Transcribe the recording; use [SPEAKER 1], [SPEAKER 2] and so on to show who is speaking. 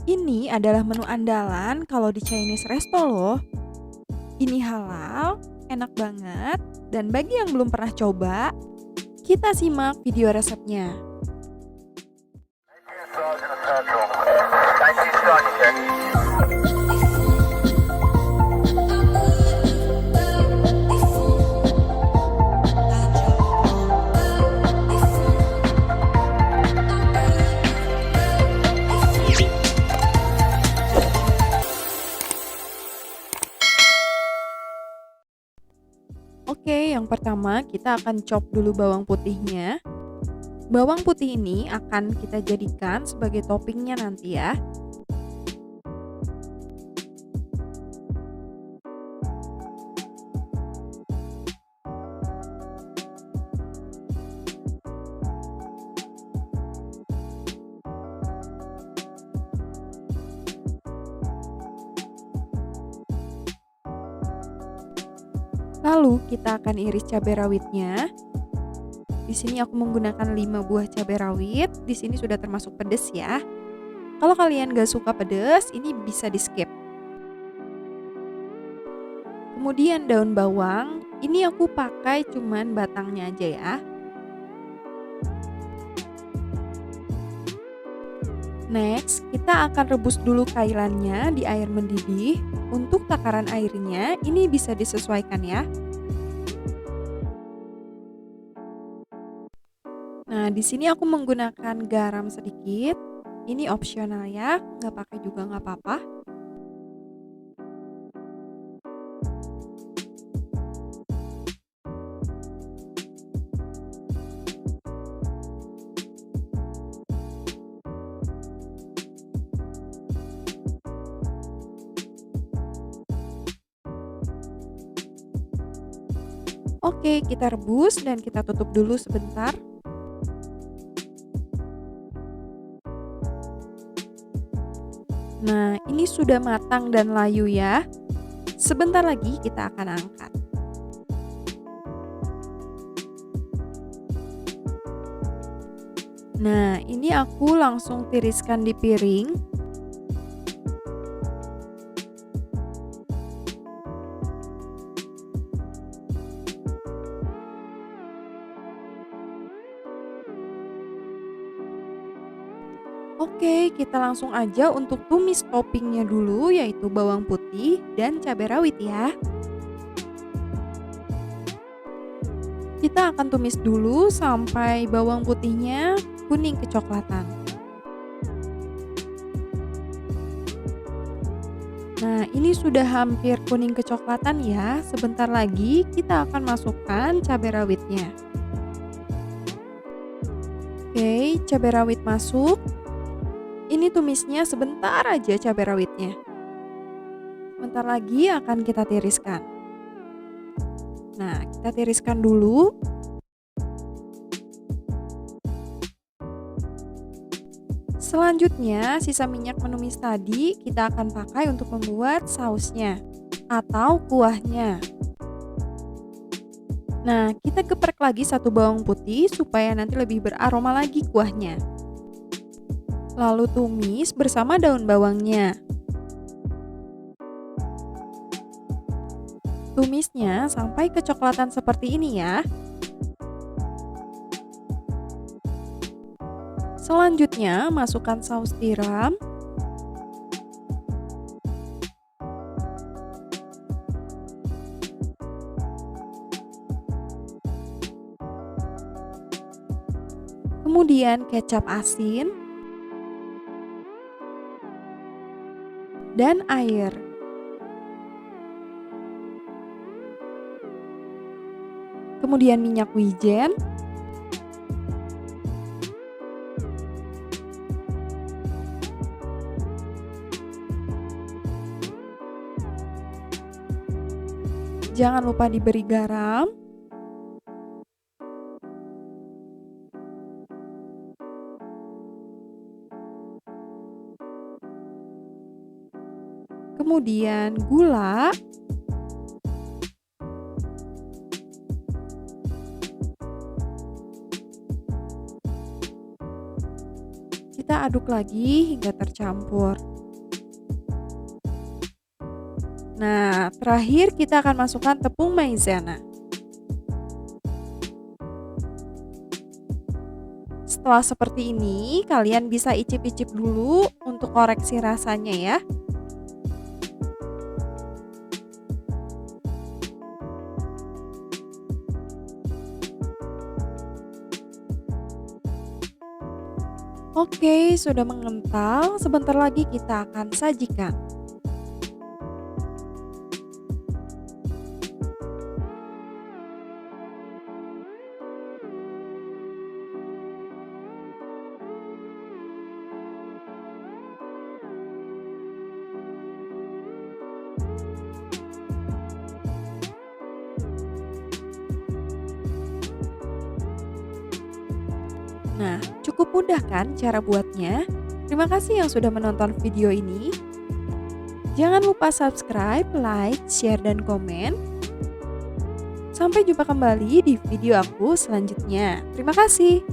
[SPEAKER 1] Ini adalah menu andalan kalau di Chinese resto loh. Ini halal, enak banget, dan bagi yang belum pernah coba, kita simak video resepnya. Oke, yang pertama kita akan chop dulu bawang putihnya. Bawang putih ini akan kita jadikan sebagai toppingnya nanti ya. Lalu kita akan iris cabai rawitnya. Di sini aku menggunakan 5 buah cabai rawit. Di sini sudah termasuk pedas ya. Kalau kalian gak suka pedas, ini bisa di skip. Kemudian daun bawang, ini aku pakai cuman batangnya aja ya. Next, kita akan rebus dulu kailannya di air mendidih. Untuk takaran airnya, ini bisa disesuaikan ya. Nah, di sini aku menggunakan garam sedikit. Ini opsional ya, nggak pakai juga nggak apa-apa. Oke, kita rebus dan kita tutup dulu sebentar. Nah, ini sudah matang dan layu ya. Sebentar lagi kita akan angkat. Nah, ini aku langsung tiriskan di piring. Oke, kita langsung aja untuk tumis toppingnya dulu, yaitu bawang putih dan cabai rawit ya. Kita akan tumis dulu sampai bawang putihnya kuning kecoklatan. Nah, ini sudah hampir kuning kecoklatan ya. Sebentar lagi kita akan masukkan cabai rawitnya. Oke, cabai rawit masuk. Ini tumisnya sebentar aja cabai rawitnya. Sebentar lagi akan kita tiriskan. Nah, kita tiriskan dulu. Selanjutnya, sisa minyak menumis tadi kita akan pakai untuk membuat sausnya atau kuahnya. Nah, kita geprek lagi satu bawang putih supaya nanti lebih beraroma lagi kuahnya. Lalu tumis bersama daun bawangnya. Tumisnya sampai kecoklatan seperti ini ya. Selanjutnya, masukkan saus tiram. Kemudian kecap asin dan air. Kemudian minyak wijen. Jangan lupa diberi garam. Kemudian gula. Kita kita aduk lagi hingga tercampur. Nah, terakhir kita akan masukkan tepung maizena. Setelah seperti ini, kalian bisa icip-icip dulu untuk koreksi rasanya ya. Oke, sudah mengental. Sebentar lagi kita akan sajikan. Nah, cukup mudah kan cara buatnya? Terima kasih yang sudah menonton video ini. Jangan lupa subscribe, like, share, dan komen. Sampai jumpa kembali di video aku selanjutnya. Terima kasih.